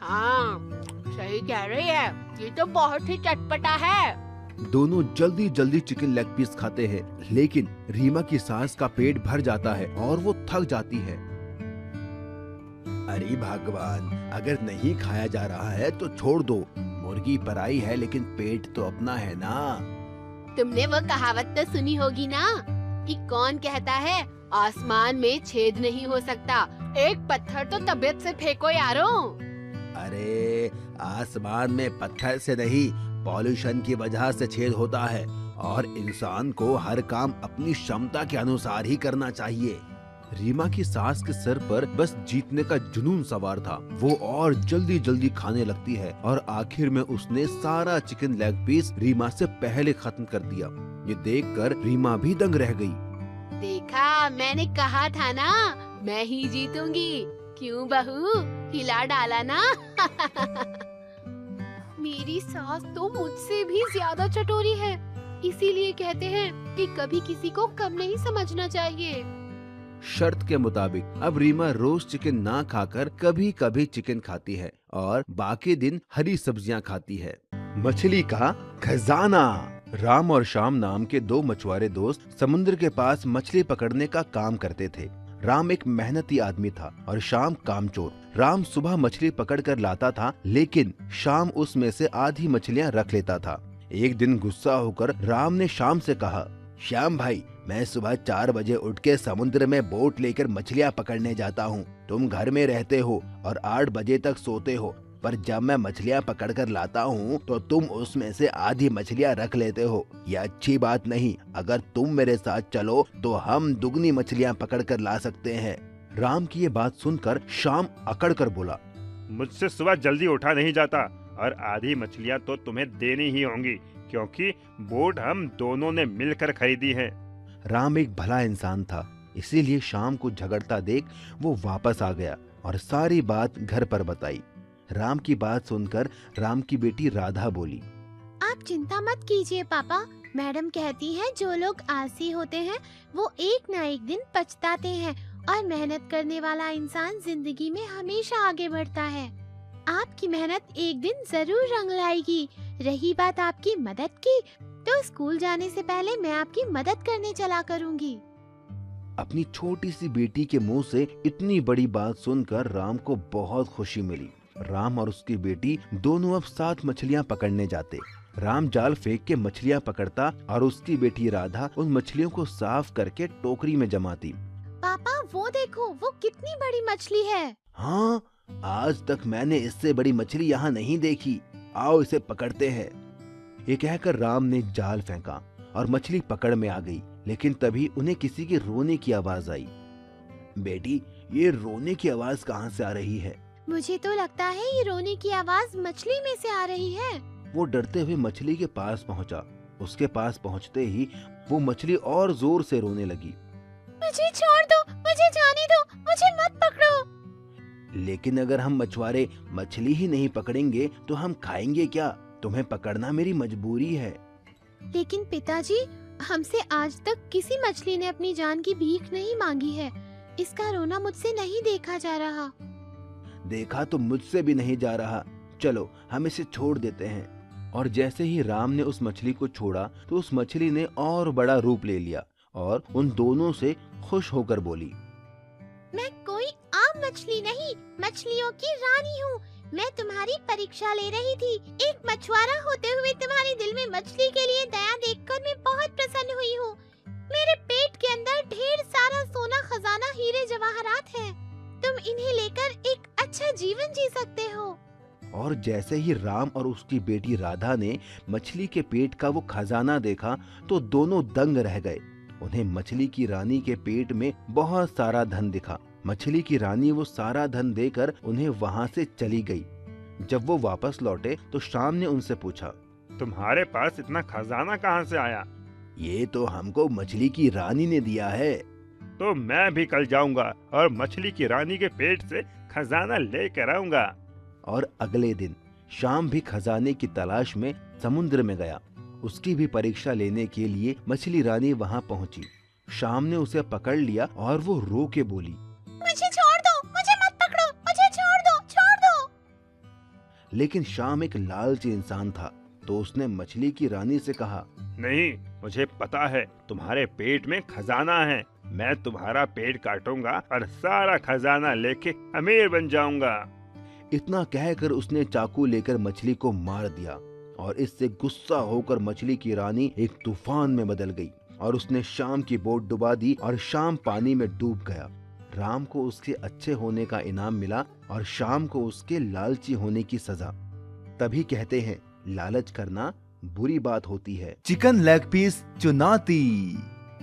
Speaker 4: हाँ, सही कह रही है, ये तो बहुत ही चटपटा है।
Speaker 3: दोनों जल्दी जल्दी चिकन लेग पीस खाते हैं, लेकिन रीमा की सास का पेट भर जाता है और वो थक जाती है। अरे भगवान, अगर नहीं खाया जा रहा है तो छोड़ दो। मुर्गी पराई है लेकिन पेट तो अपना है ना।
Speaker 4: तुमने वो कहावत तो सुनी होगी ना कि कौन कहता है आसमान में छेद नहीं हो सकता। एक पत्थर तो तबीयत से फेंको यारो।
Speaker 3: अरे आसमान में पत्थर से नहीं, पॉल्यूशन की वजह से छेद होता है, और इंसान को हर काम अपनी क्षमता के अनुसार ही करना चाहिए। रीमा की सास के सर पर बस जीतने का जुनून सवार था। वो और जल्दी जल्दी खाने लगती है और आखिर में उसने सारा चिकन लेग पीस रीमा से पहले खत्म कर दिया। ये देखकर रीमा भी दंग रह गई।
Speaker 4: देखा, मैंने कहा था ना, मैं ही जीतूंगी। क्यों बहू, हिला डाला ना।
Speaker 5: मेरी सास तो मुझसे भी ज्यादा चटोरी है, इसीलिए कहते हैं कि कभी किसी को कम नहीं समझना चाहिए।
Speaker 3: शर्त के मुताबिक अब रीमा रोज चिकन ना खाकर कभी कभी चिकन खाती है और बाकी दिन हरी सब्जियां खाती है। मछली का खजाना। राम और श्याम नाम के 2 मछुआरे दोस्त समुद्र के पास मछली पकड़ने का काम करते थे। राम एक मेहनती आदमी था और श्याम कामचोर। राम सुबह मछली पकड़ कर लाता था, लेकिन श्याम उसमें से आधी मछलियां रख लेता था। एक दिन गुस्सा होकर राम ने श्याम से कहा, श्याम भाई, मैं सुबह 4 बजे उठ के समुद्र में बोट लेकर मछलियां पकड़ने जाता हूँ। तुम घर में रहते हो और 8 बजे तक सोते हो, पर जब मैं मछलियां पकड़ कर लाता हूँ तो तुम उसमें से आधी मछलियां रख लेते हो। यह अच्छी बात नहीं। अगर तुम मेरे साथ चलो तो हम दुगनी मछलियां पकड़ कर ला सकते हैं। राम की ये बात सुनकर श्याम अकड़ कर बोला,
Speaker 2: मुझसे सुबह जल्दी उठा नहीं जाता और आधी मछलियाँ तो तुम्हें देनी ही होंगी, क्योंकि बोट हम दोनों ने मिलकर खरीदी है।
Speaker 3: राम एक भला इंसान था, इसीलिए श्याम को झगड़ता देख वो वापस आ गया और सारी बात घर पर बताई। राम की बात सुनकर राम की बेटी राधा बोली,
Speaker 4: आप चिंता मत कीजिए पापा, मैडम कहती है जो लोग आलसी होते हैं वो एक न एक दिन पछताते हैं, और मेहनत करने वाला इंसान जिंदगी में हमेशा आगे बढ़ता है। आपकी मेहनत एक दिन जरूर रंग लाएगी। रही बात आपकी मदद की, तो स्कूल जाने से पहले मैं आपकी मदद करने चला करूँगी।
Speaker 1: अपनी छोटी सी बेटी के मुंह से इतनी बड़ी बात सुनकर राम को बहुत खुशी मिली। राम और उसकी बेटी दोनों अब 7 मछलियां पकड़ने जाते। राम जाल फेंक के मछलियां पकड़ता और उसकी बेटी राधा उन मछलियों को साफ करके टोकरी में जमाती।
Speaker 4: पापा वो देखो, वो कितनी बड़ी मछली है।
Speaker 1: हाँ, आज तक मैंने इससे बड़ी मछली यहाँ नहीं देखी, आओ इसे पकड़ते हैं। ये कहकर राम ने जाल फेंका और मछली पकड़ में आ गई। लेकिन तभी उन्हें किसी के रोने की आवाज आई। बेटी, ये रोने की आवाज कहाँ से आ रही है?
Speaker 4: मुझे तो लगता है ये रोने की आवाज मछली में से आ रही है।
Speaker 1: वो डरते हुए मछली के पास पहुंचा। उसके पास पहुंचते ही वो मछली और जोर से रोने लगी।
Speaker 4: मुझे छोड़ दो, मुझे जाने दो, मुझे मत पकड़ो।
Speaker 1: लेकिन अगर हम मछुआरे मछली ही नहीं पकड़ेंगे तो हम खाएंगे क्या? तुम्हें पकड़ना मेरी मजबूरी है।
Speaker 4: लेकिन पिताजी, हमसे आज तक किसी मछली ने अपनी जान की भीख नहीं मांगी है। इसका रोना मुझसे नहीं देखा जा रहा।
Speaker 1: देखा तो मुझसे भी नहीं जा रहा। चलो हम इसे छोड़ देते हैं। और जैसे ही राम ने उस मछली को छोड़ा तो उस मछली ने और बड़ा रूप ले लिया और उन दोनों से खुश होकर बोली,
Speaker 4: मैं कोई आम मछली नहीं, मछलियों की रानी हूँ। मैं तुम्हारी परीक्षा ले रही थी। एक मछुआरा होते हुए तुम्हारे दिल में मछली के लिए दया देखकर मैं बहुत प्रसन्न हुई हूँ। मेरे पेट के अंदर ढेर सारा सोना, खजाना, हीरे जवाहरात है। तुम इन्हें लेकर एक अच्छा जीवन जी सकते हो।
Speaker 1: और जैसे ही राम और उसकी बेटी राधा ने मछली के पेट का वो खजाना देखा तो दोनों दंग रह गए। उन्हें मछली की रानी के पेट में बहुत सारा धन दिखा। मछली की रानी वो सारा धन देकर उन्हें वहाँ से चली गई। जब वो वापस लौटे तो शाम ने उनसे पूछा,
Speaker 2: तुम्हारे पास इतना खजाना कहाँ से आया?
Speaker 1: ये तो हमको मछली की रानी ने दिया है।
Speaker 2: तो मैं भी कल जाऊंगा और मछली की रानी के पेट से खजाना लेकर आऊंगा।
Speaker 1: और अगले दिन शाम भी खजाने की तलाश में समुद्र में गया। उसकी भी परीक्षा लेने के लिए मछली रानी वहाँ पहुँची। शाम ने उसे पकड़ लिया और वो रो के बोली,
Speaker 4: मुझे छोड़ दो, मुझे मत पकड़ो, मुझे छोड़ दो, छोड़ दो।
Speaker 1: लेकिन शाम एक लालची इंसान था तो उसने मछली की रानी से कहा,
Speaker 2: नहीं, मुझे पता है तुम्हारे पेट में खजाना है। मैं तुम्हारा पेट काटूंगा और सारा खजाना लेके अमीर बन जाऊंगा।
Speaker 1: इतना कहकर उसने चाकू लेकर मछली को मार दिया और इससे गुस्सा होकर मछली की रानी एक तूफान में बदल गई और उसने शाम की बोट डुबा दी और शाम पानी में डूब गया। राम को उसके अच्छे होने का इनाम मिला और शाम को उसके लालची होने की सजा। तभी कहते हैं, लालच करना बुरी बात होती है।
Speaker 3: चिकन लेग पीस चुनौती।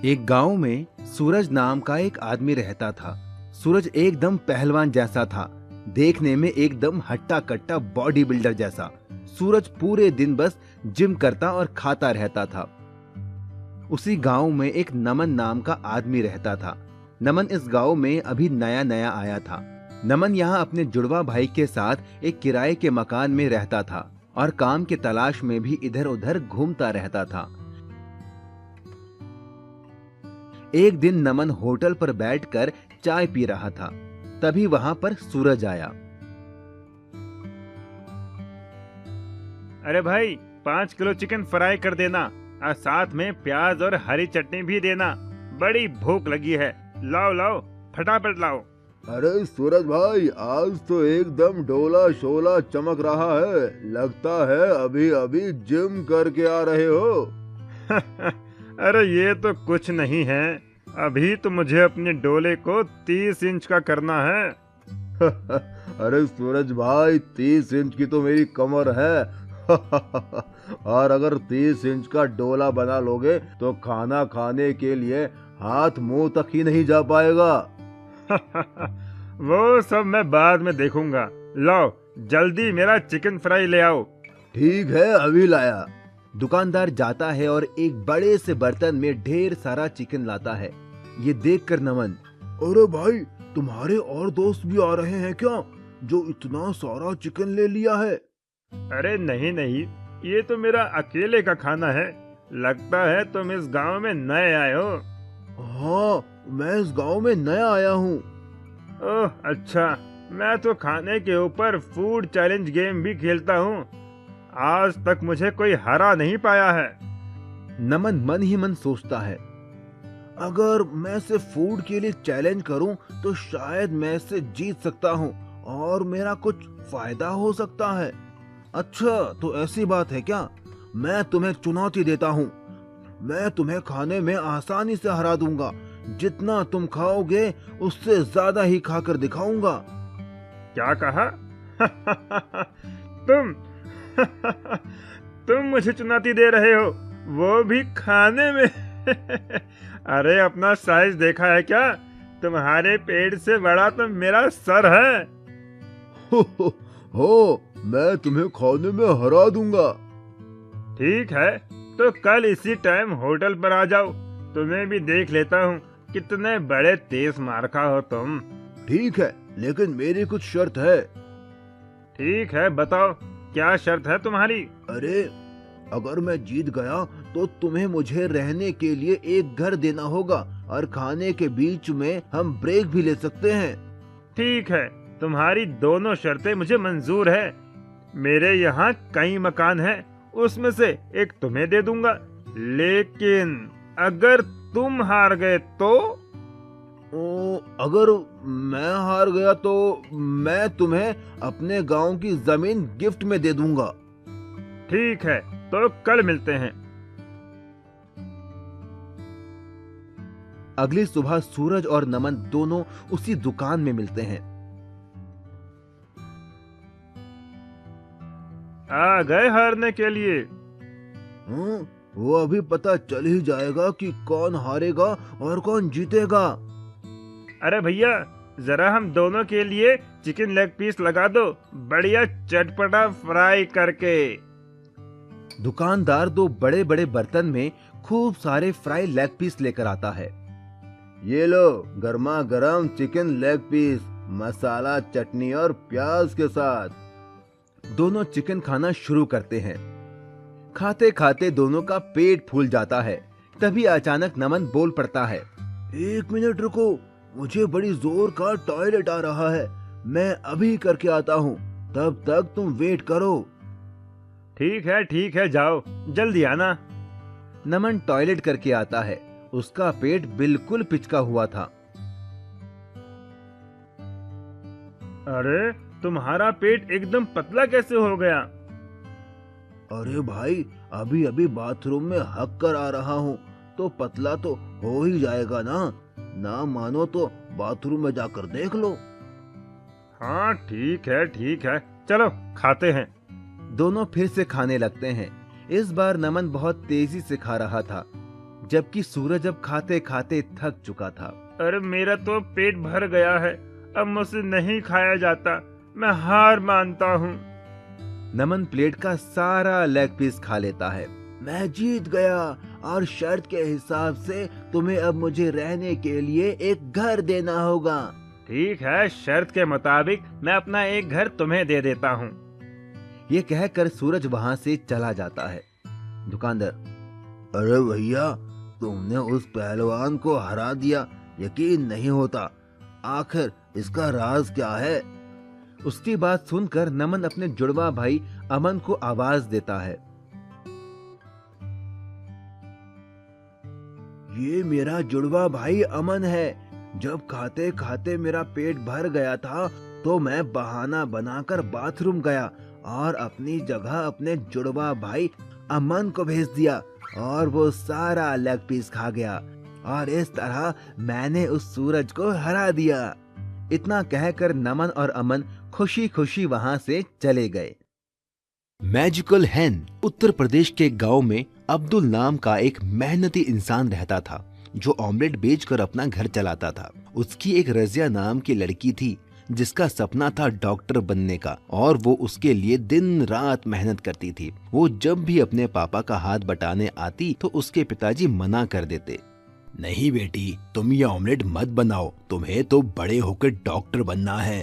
Speaker 3: एक गांव में सूरज नाम का एक आदमी रहता था। सूरज एकदम पहलवान जैसा था, देखने में एकदम हट्टा कट्टा बॉडी बिल्डर जैसा। सूरज पूरे दिन बस जिम करता और खाता रहता था। उसी गांव में एक नमन नाम का आदमी रहता था। नमन इस गांव में अभी नया नया आया था। नमन यहाँ अपने जुड़वा भाई के साथ एक किराए के मकान में रहता था और काम की तलाश में भी इधर उधर घूमता रहता था। एक दिन नमन होटल पर बैठकर चाय पी रहा था। तभी वहां पर सूरज आया।
Speaker 2: अरे भाई, 5 किलो चिकन फ्राई कर देना और साथ में प्याज और हरी चटनी भी देना। बड़ी भूख लगी है। लाओ लाओ, फटाफट लाओ।
Speaker 3: अरे सूरज भाई, आज तो एकदम डोला शोला चमक रहा है। लगता है अभी अभी जिम करके आ रहे हो।
Speaker 2: अरे ये तो कुछ नहीं है। अभी तो मुझे अपने डोले को 30 इंच का करना है।
Speaker 3: अरे सूरज भाई, 30 इंच की तो मेरी कमर है। और अगर 30 इंच का डोला बना लोगे तो खाना खाने के लिए हाथ मुंह तक ही नहीं जा पाएगा।
Speaker 2: वो सब मैं बाद में देखूंगा। लाओ जल्दी मेरा चिकन फ्राई ले आओ।
Speaker 3: ठीक है, अभी लाया। दुकानदार जाता है और एक बड़े से बर्तन में ढेर सारा चिकन लाता है। ये देखकर नमन, अरे भाई, तुम्हारे और दोस्त भी आ रहे हैं क्या, जो इतना सारा चिकन ले लिया है?
Speaker 2: अरे नहीं नहीं, ये तो मेरा अकेले का खाना है। लगता है तुम इस गांव में नए आए हो।
Speaker 3: हाँ, मैं इस गांव में नया आया हूँ।
Speaker 2: ओह अच्छा, मैं तो खाने के ऊपर फूड चैलेंज गेम भी खेलता हूँ। आज तक मुझे कोई हरा नहीं पाया है।
Speaker 3: नमन मन ही मन सोचता है, अगर मैं सिर्फ फूड के लिए चैलेंज करूं तो शायद मैं इससे जीत सकता हूं और मेरा कुछ फायदा हो सकता है। अच्छा, तो ऐसी बात है क्या? मैं तुम्हें चुनौती देता हूं। मैं तुम्हें खाने में आसानी से हरा दूंगा। जितना तुम खाओगे उससे ज्यादा ही खाकर दिखाऊंगा।
Speaker 2: क्या कहा? तुम तुम मुझे चुनौती दे रहे हो, वो भी खाने में? अरे अपना साइज देखा है क्या? तुम्हारे पेट से बड़ा तो मेरा सर है।
Speaker 3: हो, मैं तुम्हें खाने में हरा दूंगा।
Speaker 2: ठीक है, तो कल इसी टाइम होटल पर आ जाओ। तुम्हें भी देख लेता हूँ कितने बड़े तेज मारखा हो तुम।
Speaker 3: ठीक है, लेकिन मेरी कुछ शर्त है।
Speaker 2: ठीक है, बताओ क्या शर्त है तुम्हारी?
Speaker 3: अरे, अगर मैं जीत गया तो तुम्हें मुझे रहने के लिए एक घर देना होगा और खाने के बीच में हम ब्रेक भी ले सकते हैं।
Speaker 2: ठीक है, तुम्हारी दोनों शर्तें मुझे मंजूर है। मेरे यहाँ कई मकान हैं, उसमें से एक तुम्हें दे दूंगा, लेकिन अगर तुम हार गए तो?
Speaker 3: अगर मैं हार गया तो मैं तुम्हें अपने गांव की जमीन गिफ्ट में दे दूंगा।
Speaker 2: ठीक है, तो कल मिलते हैं।
Speaker 1: अगली सुबह सूरज और नमन दोनों उसी दुकान में मिलते हैं।
Speaker 2: आ गए हारने के लिए?
Speaker 3: वो अभी पता चल ही जाएगा कि कौन हारेगा और कौन जीतेगा।
Speaker 2: अरे भैया, जरा हम दोनों के लिए चिकन लेग पीस लगा दो, बढ़िया चटपटा फ्राई करके।
Speaker 1: दुकानदार दो बड़े बड़े बर्तन में खूब सारे फ्राई लेग पीस लेकर आता है।
Speaker 3: ये लो, गर्मा गर्म चिकन लेग पीस, मसाला, चटनी और प्याज के साथ।
Speaker 1: दोनों चिकन खाना शुरू करते हैं। खाते खाते दोनों का पेट फूल जाता है। तभी अचानक नमन बोल पड़ता है,
Speaker 3: 1 मिनट रुको, मुझे बड़ी जोर का टॉयलेट आ रहा है, मैं अभी करके आता हूँ, तब तक तुम वेट करो।
Speaker 2: ठीक है, जाओ, जल्दी आना।
Speaker 1: नमन टॉयलेट करके आता है। उसका पेट बिल्कुल पिचका हुआ था।
Speaker 2: अरे, तुम्हारा पेट एकदम पतला कैसे हो गया?
Speaker 3: अरे भाई, अभी अभी बाथरूम में हक कर आ रहा हूँ, तो पतला तो हो ही जाएगा ना मानो तो बाथरूम में जाकर देख लो।
Speaker 2: हाँ, ठीक है, चलो खाते हैं।
Speaker 1: दोनों फिर से खाने लगते हैं। इस बार नमन बहुत तेजी से खा रहा था, जबकि सूरज अब खाते खाते थक चुका था।
Speaker 2: अरे मेरा तो पेट भर गया है, अब मुझसे नहीं खाया जाता, मैं हार मानता हूँ।
Speaker 1: नमन प्लेट का सारा लेग पीस खा लेता है।
Speaker 3: मैं जीत गया और शर्त के हिसाब से तुम्हें अब मुझे रहने के लिए एक घर देना होगा।
Speaker 2: ठीक है, शर्त के मुताबिक मैं अपना एक घर तुम्हें दे देता हूँ।
Speaker 1: ये कहकर सूरज वहाँ से चला जाता है। दुकानदार,
Speaker 3: अरे भैया, तुमने उस पहलवान को हरा दिया, यकीन नहीं होता। आखिर इसका राज क्या है?
Speaker 1: उसकी बात सुनकर नमन अपने जुड़वा भाई अमन को आवाज देता है।
Speaker 3: ये मेरा जुड़वा भाई अमन है। जब खाते खाते मेरा पेट भर गया था तो मैं बहाना बनाकर बाथरूम गया और अपनी जगह अपने जुड़वा भाई अमन को भेज दिया और वो सारा लेग पीस खा गया और इस तरह मैंने उस सूरज को हरा दिया।
Speaker 1: इतना कहकर नमन और अमन खुशी खुशी वहां से चले गए। मैजिकल हैन उत्तर प्रदेश के गांव में अब्दुल नाम का एक मेहनती इंसान रहता था, जो ऑमलेट बेचकर अपना घर चलाता था। उसकी एक रजिया नाम की लड़की थी, जिसका सपना था डॉक्टर बनने का, और वो उसके लिए दिन रात मेहनत करती थी। वो जब भी अपने पापा का हाथ बटाने आती तो उसके पिताजी मना कर देते।
Speaker 8: नहीं बेटी, तुम ये ऑमलेट मत बनाओ, तुम्हें तो बड़े होकर डॉक्टर बनना है।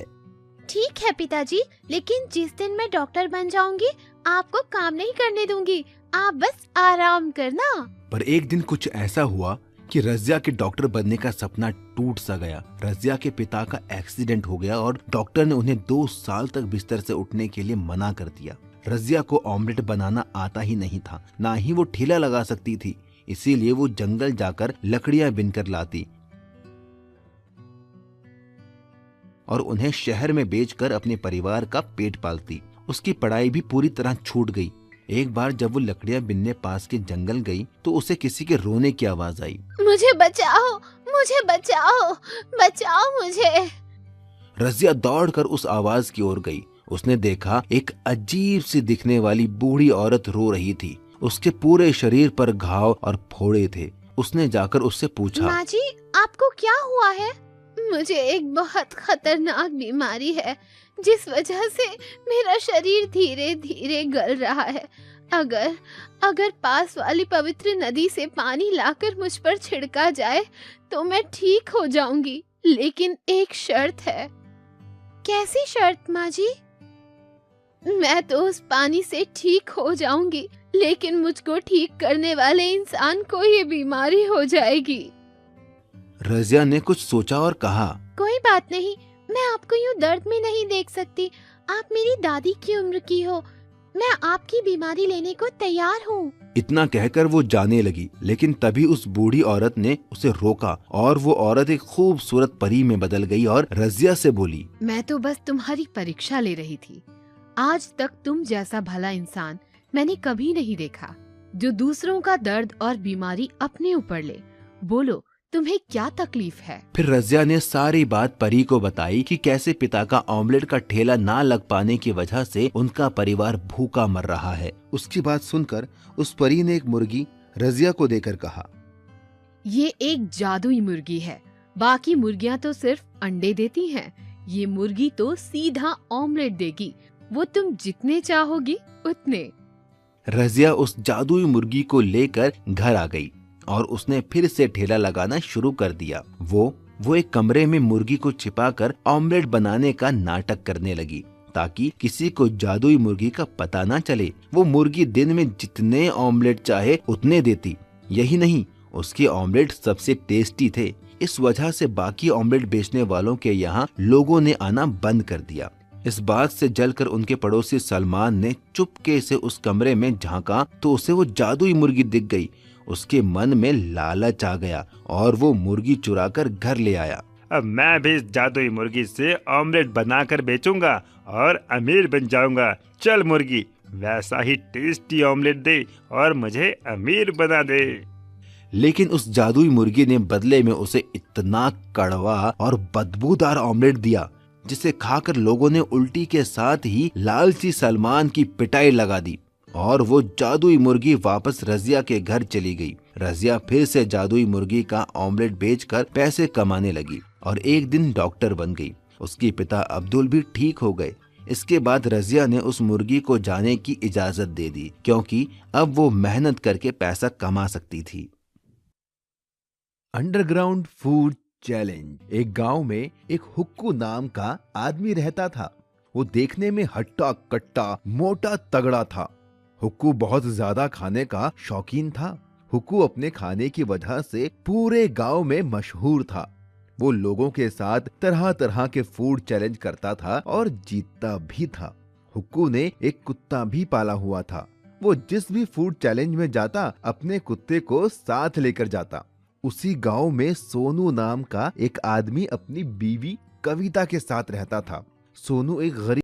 Speaker 4: ठीक है पिताजी, लेकिन जिस दिन मैं डॉक्टर बन जाऊंगी आपको काम नहीं करने दूंगी, आप बस आराम करना।
Speaker 1: पर एक दिन कुछ ऐसा हुआ कि रजिया के डॉक्टर बनने का सपना टूट सा गया। रजिया के पिता का एक्सीडेंट हो गया और डॉक्टर ने उन्हें 2 साल तक बिस्तर से उठने के लिए मना कर दिया। रजिया को ऑमलेट बनाना आता ही नहीं था, ना ही वो ठेला लगा सकती थी। इसीलिए वो जंगल जाकर लकड़ियां बिनकर लाती और उन्हें शहर में बेचकर अपने परिवार का पेट पालती। उसकी पढ़ाई भी पूरी तरह छूट गई। एक बार जब वो लकड़ियां बिनने पास के जंगल गई तो उसे किसी के रोने की आवाज आई।
Speaker 4: मुझे बचाओ, मुझे बचाओ, बचाओ मुझे।
Speaker 1: रजिया दौड़कर उस आवाज की ओर गई। उसने देखा एक अजीब सी दिखने वाली बूढ़ी औरत रो रही थी। उसके पूरे शरीर पर घाव और फोड़े थे। उसने जाकर उससे पूछा,
Speaker 4: माँ जी, आपको क्या हुआ है? मुझे एक बहुत खतरनाक बीमारी है जिस वजह से मेरा शरीर धीरे धीरे गल रहा है। अगर पास वाली पवित्र नदी से पानी लाकर मुझ पर छिड़का जाए तो मैं ठीक हो जाऊंगी, लेकिन एक शर्त है। कैसी शर्त माँ जी? मैं तो उस पानी से ठीक हो जाऊंगी, लेकिन मुझको ठीक करने वाले इंसान को ये बीमारी हो जाएगी।
Speaker 1: रजिया ने कुछ सोचा और कहा,
Speaker 4: कोई बात नहीं, मैं आपको यूं दर्द में नहीं देख सकती। आप मेरी दादी की उम्र की हो, मैं आपकी बीमारी लेने को तैयार हूँ।
Speaker 1: इतना कहकर वो जाने लगी, लेकिन तभी उस बूढ़ी औरत ने उसे रोका और वो औरत एक खूबसूरत परी में बदल गई और रजिया से बोली,
Speaker 5: मैं तो बस तुम्हारी परीक्षा ले रही थी। आज तक तुम जैसा भला इंसान मैंने कभी नहीं देखा, जो दूसरों का दर्द और बीमारी अपने ऊपर ले। बोलो, तुम्हें क्या तकलीफ है?
Speaker 1: फिर रजिया ने सारी बात परी को बताई कि कैसे पिता का ऑमलेट का ठेला ना लग पाने की वजह से उनका परिवार भूखा मर रहा है।
Speaker 3: उसकी बात सुनकर उस परी ने एक मुर्गी रजिया को देकर कहा,
Speaker 5: ये एक जादुई मुर्गी है। बाकी मुर्गियाँ तो सिर्फ अंडे देती हैं, ये मुर्गी तो सीधा ऑमलेट देगी। वो तुम जितने चाहोगी उतने।
Speaker 1: रजिया उस जादुई मुर्गी को लेकर घर आ गई और उसने फिर से ठेला लगाना शुरू कर दिया। वो एक कमरे में मुर्गी को छिपाकर ऑमलेट बनाने का नाटक करने लगी ताकि किसी को जादुई मुर्गी का पता ना चले। वो मुर्गी दिन में जितने ऑमलेट चाहे उतने देती। यही नहीं, उसके ऑमलेट सबसे टेस्टी थे। इस वजह से बाकी ऑमलेट बेचने वालों के यहाँ लोगों ने आना बंद कर दिया। इस बात से जलकर उनके पड़ोसी सलमान ने चुपके से उस कमरे में झांका तो उसे वो जादुई मुर्गी दिख गई। उसके मन में लालच आ गया और वो मुर्गी चुराकर घर ले आया।
Speaker 2: अब मैं भी इस जादुई मुर्गी से ऑमलेट बनाकर बेचूंगा और अमीर बन जाऊंगा। चल मुर्गी, वैसा ही टेस्टी ऑमलेट दे और मुझे अमीर बना दे।
Speaker 1: लेकिन उस जादुई मुर्गी ने बदले में उसे इतना कड़वा और बदबूदार ऑमलेट दिया जिसे खाकर लोगों ने उल्टी के साथ ही लालची सलमान की पिटाई लगा दी और वो जादुई मुर्गी वापस रजिया के घर चली गई। रजिया फिर से जादुई मुर्गी का ऑमलेट बेचकर पैसे कमाने लगी और एक दिन डॉक्टर बन गई। उसके पिता अब्दुल भी ठीक हो गए। इसके बाद रजिया ने उस मुर्गी को जाने की इजाजत दे दी क्योंकि अब वो मेहनत करके पैसा कमा सकती थी।
Speaker 3: Underground food challenge. एक गांव में एक हुक्कू नाम का आदमी रहता था। वो देखने में हट्टा कट्टा मोटा तगड़ा था। हुक्कू बहुत ज्यादा खाने का शौकीन था। हुक्कू अपने खाने की वजह से पूरे गांव में मशहूर था। वो लोगों के साथ तरह तरह के फूड चैलेंज करता था और जीतता भी था। हुक्कू ने एक कुत्ता भी पाला हुआ था। वो जिस भी फूड चैलेंज में जाता अपने कुत्ते को साथ लेकर जाता। उसी गांव में सोनू नाम का एक आदमी अपनी बीवी कविता के साथ रहता था। सोनू एक गरीब